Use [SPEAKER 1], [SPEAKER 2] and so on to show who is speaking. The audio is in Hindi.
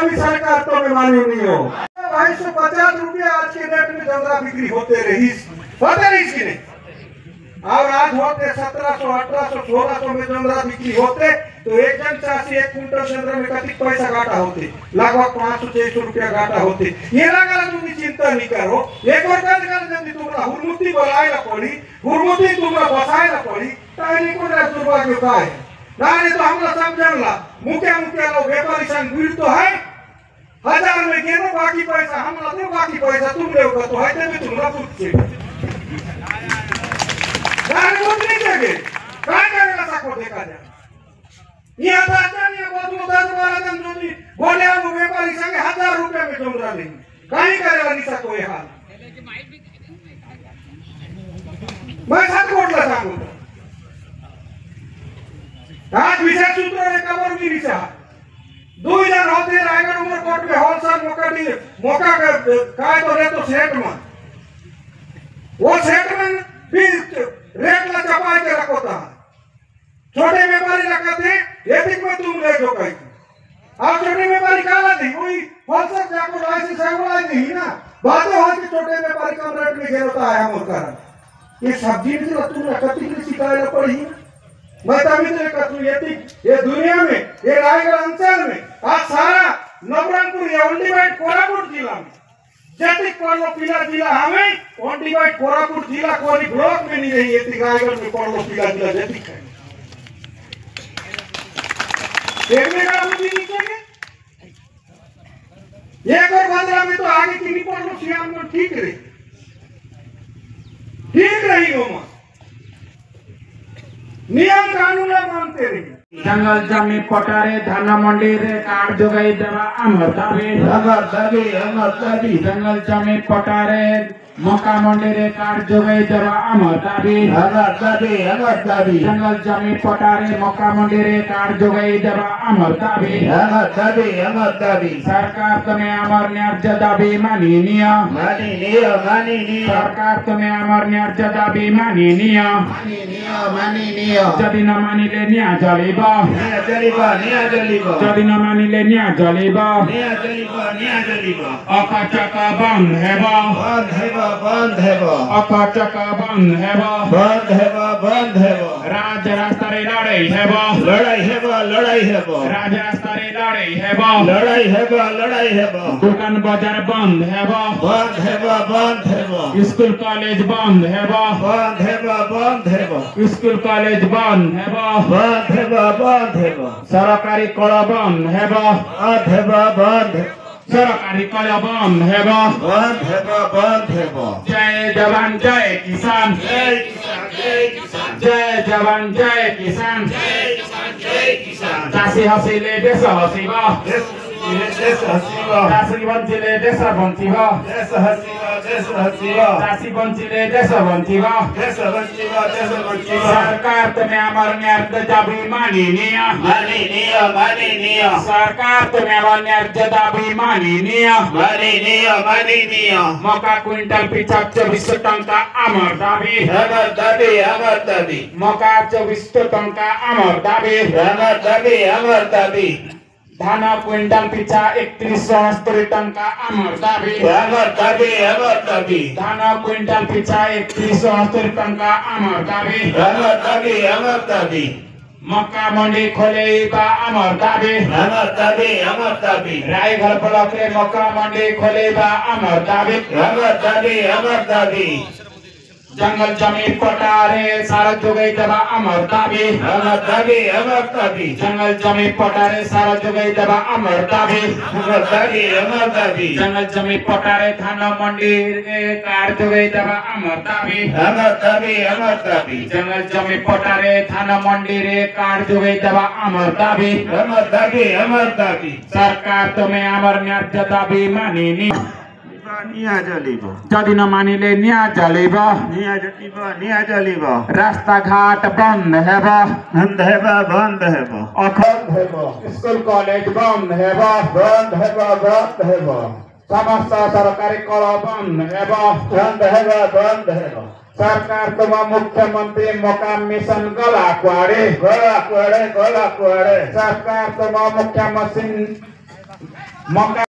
[SPEAKER 1] भी सरकार तो में मानी नहीं हो। 250 रुपया आज के रेट में जंगला बिक्री होते रही कि नहीं। और आज होते 1700, 1800, 1600 में जंगला बिक्री होते तो एक जन चासी 1 कुंटल जंगला में कति पैसा घाटा होते, लगभग 500-600 रुपया घाटा होते। ये लगा तुम चिंता नहीं करो। एक और जल्दी तुम्हारा हुरमुती बोलाएला पड़ी, हुरमुती तुम्हारा बसाएला पड़ी, ताई को दुर्भाग्य का है ना। तो हमरा समझला मुखिया लोग व्यापारी संघ भीड़ तो है 1000 में गेनो, बाकी पैसा हमरा दो, बाकी पैसा तुम ले तो है तभी तुम पूछ से नहीं देंगे। काय करेगा साको देखा जाए। ये आचार्य बदलो 10-12 जन जो भी बोले वो व्यापारी संगे 1000 रुपया में जमरा नहीं काय करेगा निशा को ये हाल। मैं साथ कोटला सांगू आज विशेष सूत्र ने कवर भी निशा 2000 होते रायगढ़ उमर कोर्ट में होलसेल मौका काय तो रे तो सेट में वो सेट में भी रेट ला चपा के रखो था। छोटे व्यापारी रखते एथिक में तुम ले जो कहीं आप छोटे व्यापारी काला नहीं वही होलसेल जाको लाइसेंस है वो नहीं ना। बातें हो कि छोटे व्यापारी कम रेट में घेरता है हम कारण ये सब्जी में तो तुम रखती की शिकायत पड़ी। मैं तभी तो कहूं ये दुनिया में ये रायगढ़ अंचल में आज सारा नवरंगपुर या ओंडीवाइट कोरापुट जिला में जैतिक कोलो पिला जिला हमें ओंडीवाइट कोरापुट जिला कोई ब्लॉक में नहीं रही है। रायगढ़ में कोलो पिला जिला जैतिक है देखने का बुद्धि नहीं चाहिए। एक और बदला में तो आगे की नहीं पढ़ लो सियाम में ठीक रही हो मां नियम कानून मानते रही।
[SPEAKER 2] जंगल जमी पटारे धान मंडी रे कार्ड जोगाई देवा आमर दाबी जंगल जमी पटारे मका मंडी रे कार्ड जोगाई देवा आमर दाबी जंगल जमी पटारे मका मंडी रे कार्ड जोगाई देवा आमर दाबी सरकार तुम्हें आमर न्याय्य दाबी मानी निया सरकार तुम्हें आमर न्याय्य दाबी मानी निया जदि न मानिले न्याय जलिबा जदि न मानिले न्याय जलिबा अकाचक बंद हेबा अकाचक बंद हेबा राज रास्ता रे लड़ाई हेबा राज रास्ता रे लड़ाई हेबा दुकान बाजार बंद हेबा स्कूल कॉलेज बंद हेबा स्कूल कॉलेज बंद हेबा सरकारी कल बंद हेबा सरकारी कल बंद हेबा जय जवान जय किसान जय जवान जय किसान चासी हसीले देश हसीबा चासी बंचिले देश बंचिबा चासी बंचिले देश बंचिबा सरकार तुम्हें आमर न्याय्य दाबी मानी निया सरकार तुम्हें आमर न्याय्य दाबी मानी निया मका क्विंटल पिछा 2400 टंका आमर दाबी मका 2400 टंका आमर दाबी धान क्विंटल पिछा 3170 टंका आमर दाबी धान क्विंटल पिछा 3170 टंका आमर दाबी मक्का मंडी खोलेबा आमर दाबी रायगढ़ ब्लॉक रे मक्का मंडी खोलेबा आमर दाबी जंगल जमी पटारे सारा जोगाई देवा आमर दाबी जंगल जमी पटारे सारा जोगाई देवा आमर दाबी जंगल जमी पटारे थाना मंडी रे कार जोगाई देवा आमर दाबी जंगल जमी पटारे थाना मंडी रे कार जोगाई देवा आमर दाबी सरकार तुम्हें आमर न्याय्य दाबी मानी नि जदि न मानिले न्याय जलिबा रास्ता घाट बंद हेबा स्कूल कॉलेज बंद हेबा समस्त सरकारी कल बंद हेबा सरकार तुम मुख्यमंत्री मुकाम मिशन गला कुआड़े सरकार तुम मौका